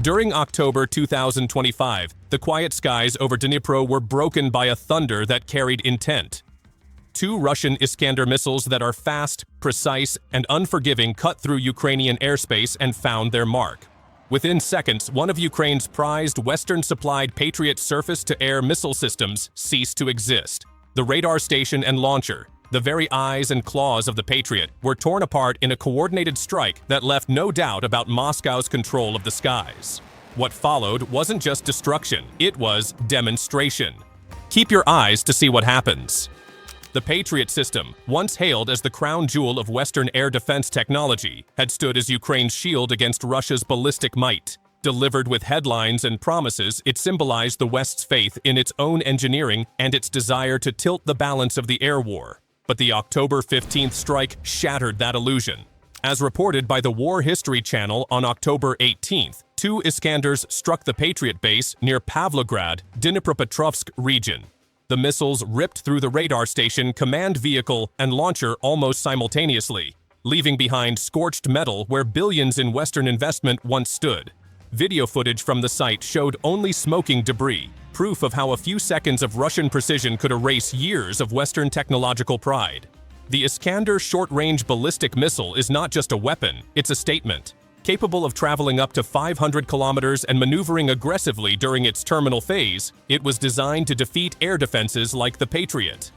During October 2025, the quiet skies over Dnipro were broken by a thunder that carried intent. Two Russian Iskander missiles that are fast, precise, and unforgiving cut through Ukrainian airspace and found their mark. Within seconds, one of Ukraine's prized Western-supplied Patriot surface-to-air missile systems ceased to exist. The radar station and launcher, the very eyes and claws of the Patriot, were torn apart in a coordinated strike that left no doubt about Moscow's control of the skies. What followed wasn't just destruction, it was demonstration. Keep your eyes to see what happens. The Patriot system, once hailed as the crown jewel of Western air defense technology, had stood as Ukraine's shield against Russia's ballistic might. Delivered with headlines and promises, it symbolized the West's faith in its own engineering and its desire to tilt the balance of the air war. But the October 15th strike shattered that illusion. As reported by the War History Channel on October 18th, two Iskanders struck the Patriot base near Pavlograd, Dnipropetrovsk region. The missiles ripped through the radar station, command vehicle, and launcher almost simultaneously, leaving behind scorched metal where billions in Western investment once stood. Video footage from the site showed only smoking debris, proof of how a few seconds of Russian precision could erase years of Western technological pride. The Iskander short-range ballistic missile is not just a weapon, it's a statement. Capable of traveling up to 500 kilometers and maneuvering aggressively during its terminal phase, it was designed to defeat air defenses like the Patriot.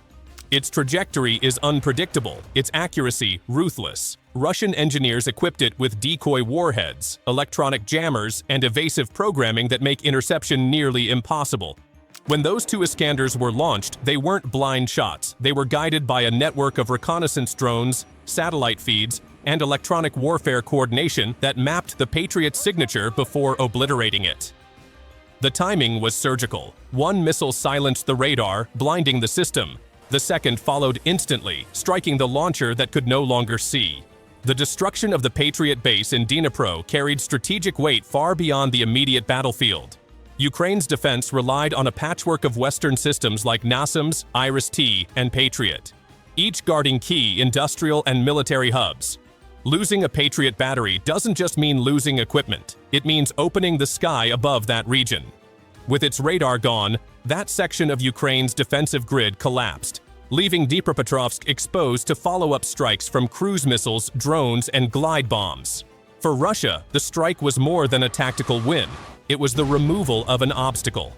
Its trajectory is unpredictable, its accuracy ruthless. Russian engineers equipped it with decoy warheads, electronic jammers, and evasive programming that make interception nearly impossible. When those two Iskanders were launched, they weren't blind shots. They were guided by a network of reconnaissance drones, satellite feeds, and electronic warfare coordination that mapped the Patriot's signature before obliterating it. The timing was surgical. One missile silenced the radar, blinding the system. The second followed instantly, striking the launcher that could no longer see. The destruction of the Patriot base in Dnipro carried strategic weight far beyond the immediate battlefield. Ukraine's defense relied on a patchwork of Western systems like NASAMS, IRIS-T, and Patriot, each guarding key industrial and military hubs. Losing a Patriot battery doesn't just mean losing equipment, it means opening the sky above that region. With its radar gone, that section of Ukraine's defensive grid collapsed, leaving Dnipropetrovsk exposed to follow-up strikes from cruise missiles, drones, and glide bombs. For Russia, the strike was more than a tactical win. It was the removal of an obstacle.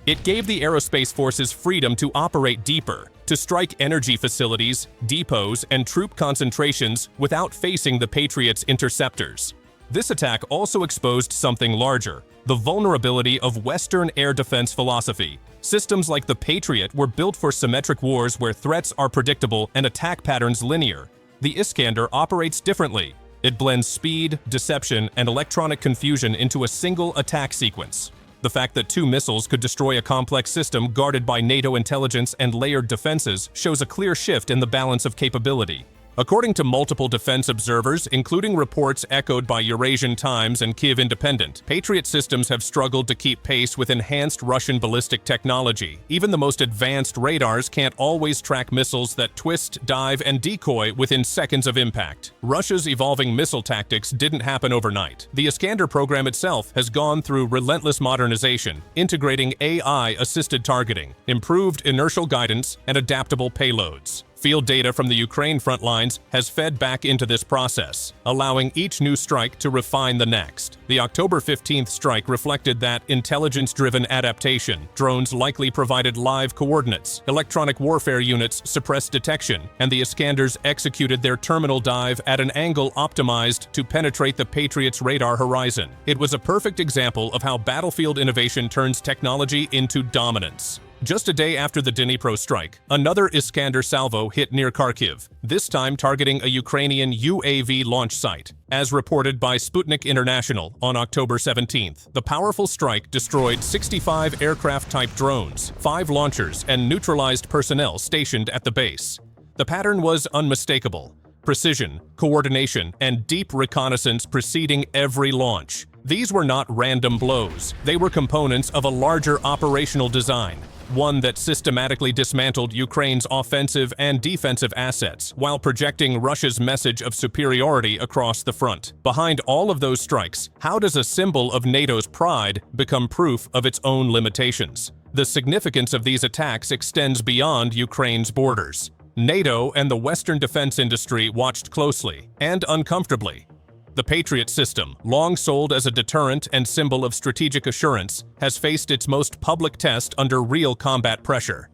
It gave the aerospace forces freedom to operate deeper, to strike energy facilities, depots, and troop concentrations without facing the Patriot's interceptors. This attack also exposed something larger, the vulnerability of Western air defense philosophy. Systems like the Patriot were built for symmetric wars where threats are predictable and attack patterns linear. The Iskander operates differently. It blends speed, deception, and electronic confusion into a single attack sequence. The fact that two missiles could destroy a complex system guarded by NATO intelligence and layered defenses shows a clear shift in the balance of capability. According to multiple defense observers, including reports echoed by Eurasian Times and Kyiv Independent, Patriot systems have struggled to keep pace with enhanced Russian ballistic technology. Even the most advanced radars can't always track missiles that twist, dive, and decoy within seconds of impact. Russia's evolving missile tactics didn't happen overnight. The Iskander program itself has gone through relentless modernization, integrating AI-assisted targeting, improved inertial guidance, and adaptable payloads. Field data from the Ukraine front lines has fed back into this process, allowing each new strike to refine the next. The October 15th strike reflected that intelligence-driven adaptation. Drones likely provided live coordinates, electronic warfare units suppressed detection, and the Iskanders executed their terminal dive at an angle optimized to penetrate the Patriot's radar horizon. It was a perfect example of how battlefield innovation turns technology into dominance. Just a day after the Dnipro strike, another Iskander salvo hit near Kharkiv, this time targeting a Ukrainian UAV launch site. As reported by Sputnik International on October 17th, the powerful strike destroyed 65 aircraft-type drones, 5 launchers, and neutralized personnel stationed at the base. The pattern was unmistakable: precision, coordination, and deep reconnaissance preceding every launch. These were not random blows. They were components of a larger operational design. one that systematically dismantled Ukraine's offensive and defensive assets while projecting Russia's message of superiority across the front. Behind all of those strikes, how does a symbol of NATO's pride become proof of its own limitations? The significance of these attacks extends beyond Ukraine's borders. NATO and the Western defense industry watched closely and uncomfortably. The Patriot system, long sold as a deterrent and symbol of strategic assurance, has faced its most public test under real combat pressure.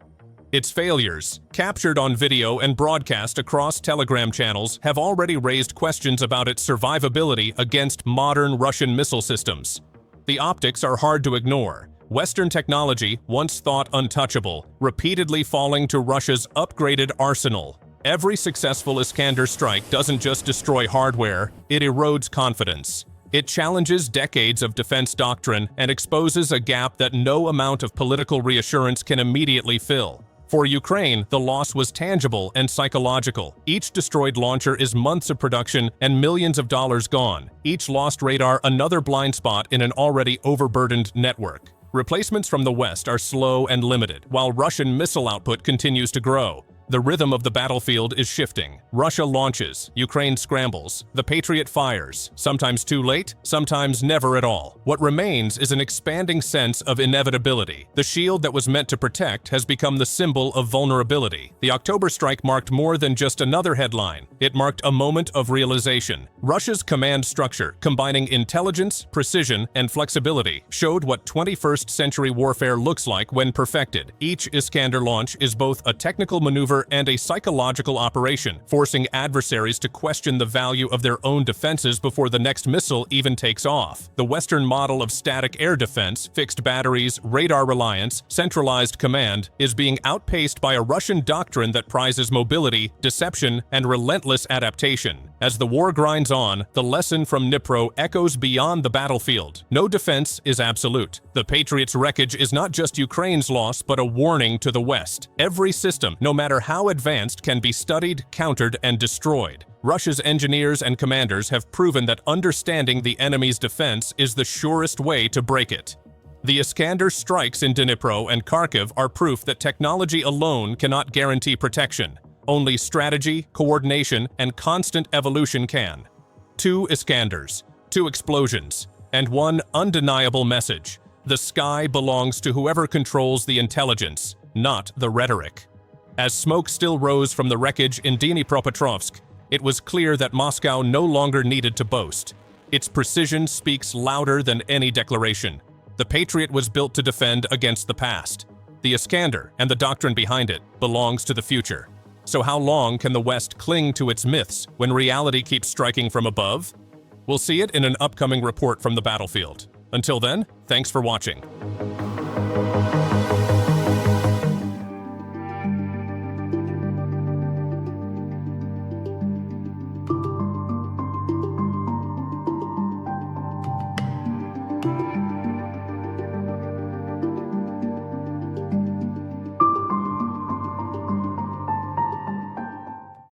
Its failures, captured on video and broadcast across Telegram channels, have already raised questions about its survivability against modern Russian missile systems. The optics are hard to ignore. Western technology, once thought untouchable, repeatedly falling to Russia's upgraded arsenal. Every successful Iskander strike doesn't just destroy hardware, it erodes confidence. It challenges decades of defense doctrine and exposes a gap that no amount of political reassurance can immediately fill. For Ukraine, the loss was tangible and psychological. Each destroyed launcher is months of production and millions of dollars gone. Each lost radar another blind spot in an already overburdened network. Replacements from the West are slow and limited, while Russian missile output continues to grow. The rhythm of the battlefield is shifting. Russia launches, Ukraine scrambles, the Patriot fires, sometimes too late, sometimes never at all. What remains is an expanding sense of inevitability. The shield that was meant to protect has become the symbol of vulnerability. The October strike marked more than just another headline. It marked a moment of realization. Russia's command structure, combining intelligence, precision, and flexibility, showed what 21st century warfare looks like when perfected. Each Iskander launch is both a technical maneuver and a psychological operation, forcing adversaries to question the value of their own defenses before the next missile even takes off. The Western model of static air defense, fixed batteries, radar reliance, centralized command, is being outpaced by a Russian doctrine that prizes mobility, deception, and relentless adaptation. As the war grinds on, the lesson from Dnipro echoes beyond the battlefield. No defense is absolute. The Patriot's wreckage is not just Ukraine's loss, but a warning to the West. Every system, no matter how advanced, can be studied, countered, and destroyed. Russia's engineers and commanders have proven that understanding the enemy's defense is the surest way to break it. The Iskander strikes in Dnipro and Kharkiv are proof that technology alone cannot guarantee protection. Only strategy, coordination, and constant evolution can. 2 Iskanders, 2 explosions, and one undeniable message. The sky belongs to whoever controls the intelligence, not the rhetoric. As smoke still rose from the wreckage in Dnipropetrovsk, it was clear that Moscow no longer needed to boast. Its precision speaks louder than any declaration. The Patriot was built to defend against the past. The Iskander, and the doctrine behind it, belongs to the future. So how long can the West cling to its myths when reality keeps striking from above? We'll see it in an upcoming report from the battlefield. Until then, thanks for watching.